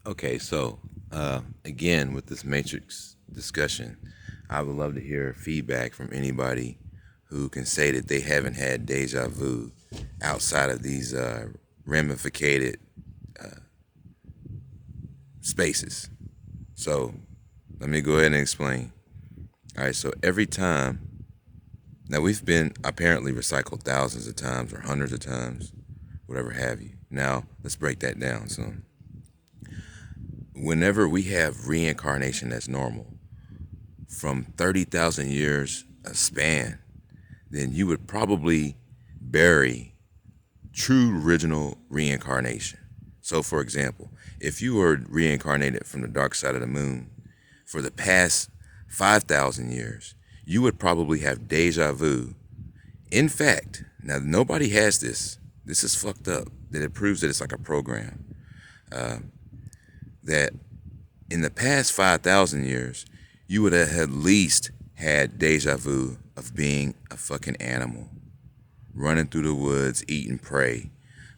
Okay, so again, with this Matrix discussion, I would love to hear feedback from anybody who can say that they haven't had deja vu outside of these ramificated spaces. So let me go ahead and explain. All right, so every time, now we've been apparently recycled thousands of times or hundreds of times, whatever have you. Now let's break that down. So whenever we have reincarnation that's normal, from 30,000 years a span, then you would probably bury true original reincarnation. So, for example, if you were reincarnated from the dark side of the moon for the past 5,000 years, you would probably have deja vu. In fact, now nobody has this. This is fucked up. That it proves that it's like a program. That in the past 5,000 years, you would have at least had deja vu of being a fucking animal, running through the woods, eating prey.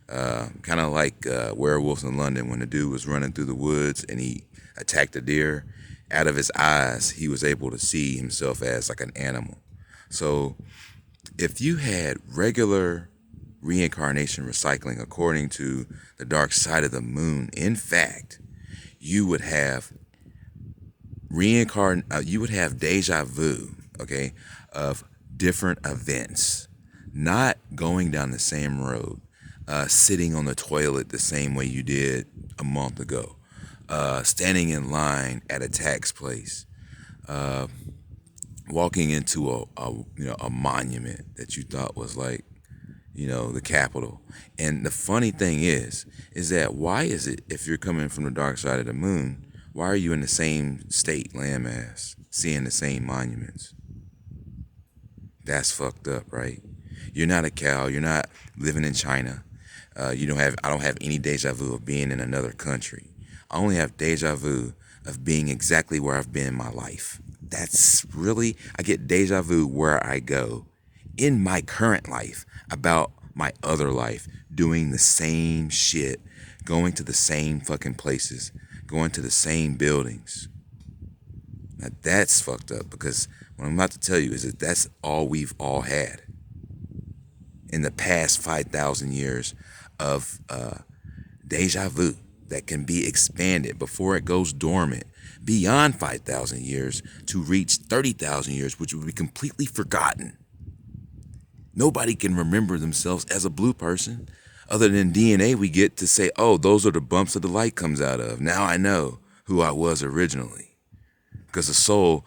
Kind of like Werewolves in London when the dude was running through the woods and he attacked a deer. Out of his eyes, he was able to see himself as like an animal. So if you had regular reincarnation recycling according to the dark side of the moon, in fact, you would have you would have deja vu, okay, of different events, not going down the same road, sitting on the toilet the same way you did a month ago, standing in line at a tax place, walking into a monument that you thought was like the Capitol. And the funny thing is that why is it if you're coming from the dark side of the moon, why are you in the same state landmass, seeing the same monuments? That's fucked up, right? You're not a cow. You're not living in China. You don't have. I don't have any deja vu of being in another country. I only have deja vu of being exactly where I've been in my life. That's really. I get deja vu where I go in my current life about my other life, doing the same shit, going to the same fucking places, going to the same buildings. Now that's fucked up because what I'm about to tell you is that that's all we've all had in the past 5,000 years of deja vu that can be expanded before it goes dormant beyond 5,000 years to reach 30,000 years, which would be completely forgotten. Nobody can remember themselves as a blue person. Other than DNA, we get to say, oh, those are the bumps that the light comes out of. Now I know who I was originally. Because the soul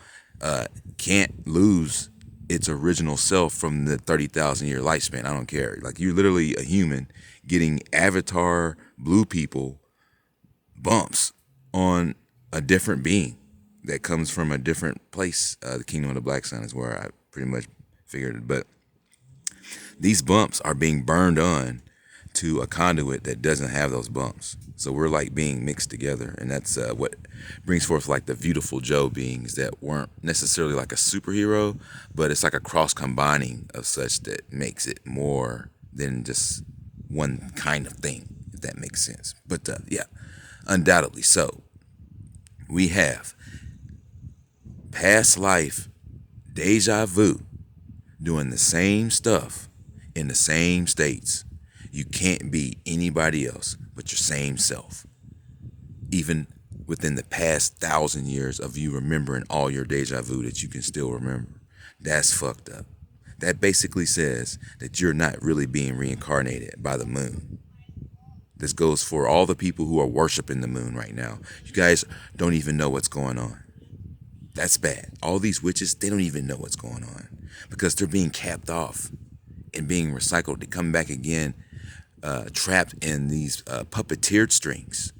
can't lose its original self from the 30,000 year lifespan. I don't care. Like, you're literally a human getting avatar blue people bumps on a different being that comes from a different place. The kingdom of the black sun is where I pretty much figured it. But these bumps are being burned on to a conduit that doesn't have those bumps. So we're like being mixed together. And that's what brings forth like the beautiful Joe beings that weren't necessarily like a superhero, but it's like a cross combining of such that makes it more than just one kind of thing, if that makes sense. But yeah, undoubtedly so. We have past life deja vu, doing the same stuff in the same states. You can't be anybody else but your same self. Even within the past 1,000 years of you remembering all your deja vu that you can still remember. That's fucked up. That basically says that you're not really being reincarnated by the moon. This goes for all the people who are worshiping the moon right now. You guys don't even know what's going on. That's bad. All these witches, they don't even know what's going on because they're being capped off and being recycled to come back again, trapped in these puppeteered strings.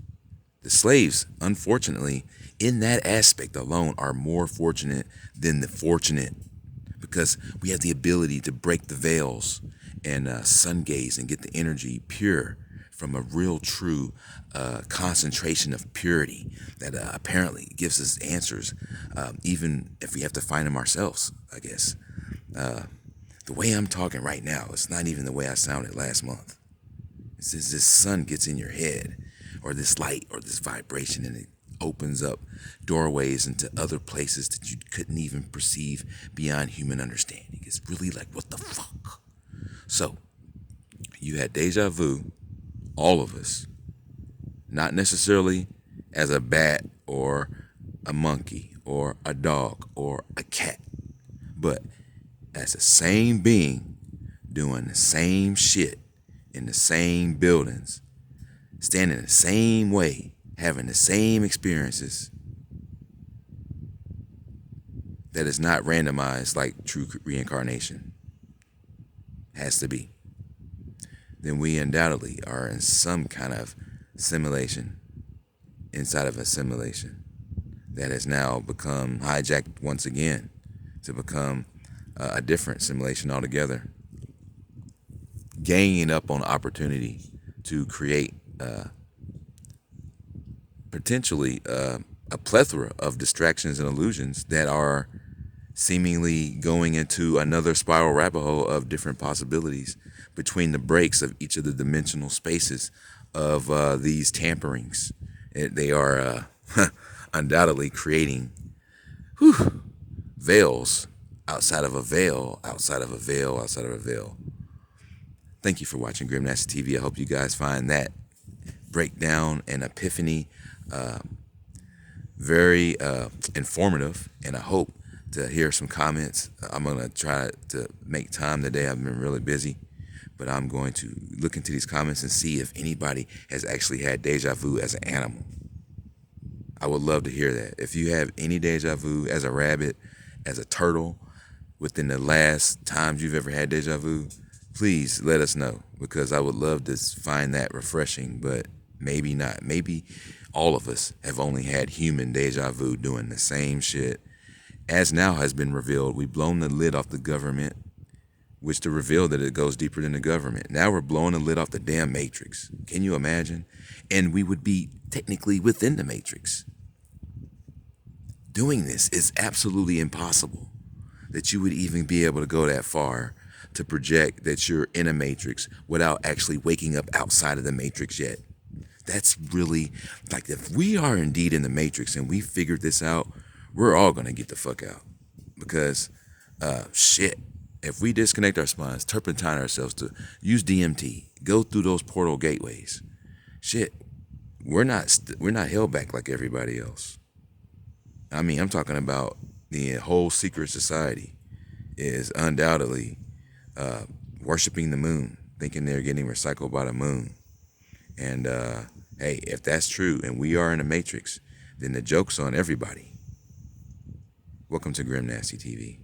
The slaves, unfortunately, in that aspect alone, are more fortunate than the fortunate because we have the ability to break the veils and sun gaze and get the energy pure from a real true concentration of purity that apparently gives us answers, even if we have to find them ourselves, I guess. The way I'm talking right now, it's not even the way I sounded last month. It's as this sun gets in your head or this light or this vibration, and it opens up doorways into other places that you couldn't even perceive beyond human understanding. It's really like, what the fuck? So, you had deja vu, all of us, not necessarily as a bat or a monkey or a dog or a cat, but as the same being doing the same shit in the same buildings, standing the same way, having the same experiences. That is not randomized like true reincarnation. Has to be. Then we undoubtedly are in some kind of simulation inside of a simulation that has now become hijacked once again to become a different simulation altogether, ganging up on opportunity to create potentially a plethora of distractions and illusions that are seemingly going into another spiral rabbit hole of different possibilities between the breaks of each of the dimensional spaces of these tamperings. They are undoubtedly creating veils outside of a veil, outside of a veil, outside of a veil. Thank you for watching Grimnasty TV. I hope you guys find that breakdown and epiphany very informative, and I hope to hear some comments. I'm going to try to make time today. I've been really busy, but I'm going to look into these comments and see if anybody has actually had deja vu as an animal. I would love to hear that. If you have any deja vu as a rabbit, as a turtle, within the last times you've ever had deja vu, please let us know, because I would love to find that refreshing, but maybe not. Maybe all of us have only had human deja vu doing the same shit. As now has been revealed, we've blown the lid off the government, which to reveal that it goes deeper than the government. Now we're blowing the lid off the damn matrix. Can you imagine? And we would be technically within the matrix. Doing this is absolutely impossible, that you would even be able to go that far to project that you're in a matrix without actually waking up outside of the matrix yet. That's really, like, if we are indeed in the matrix and we figured this out, we're all gonna get the fuck out. Because shit, if we disconnect our spines, turpentine ourselves to use DMT, go through those portal gateways, shit, we're not held back like everybody else. I mean, I'm talking about the whole secret society is undoubtedly worshiping the moon, thinking they're getting recycled by the moon. And hey, if that's true and we are in a matrix, then the joke's on everybody. Welcome to Grimnasty TV.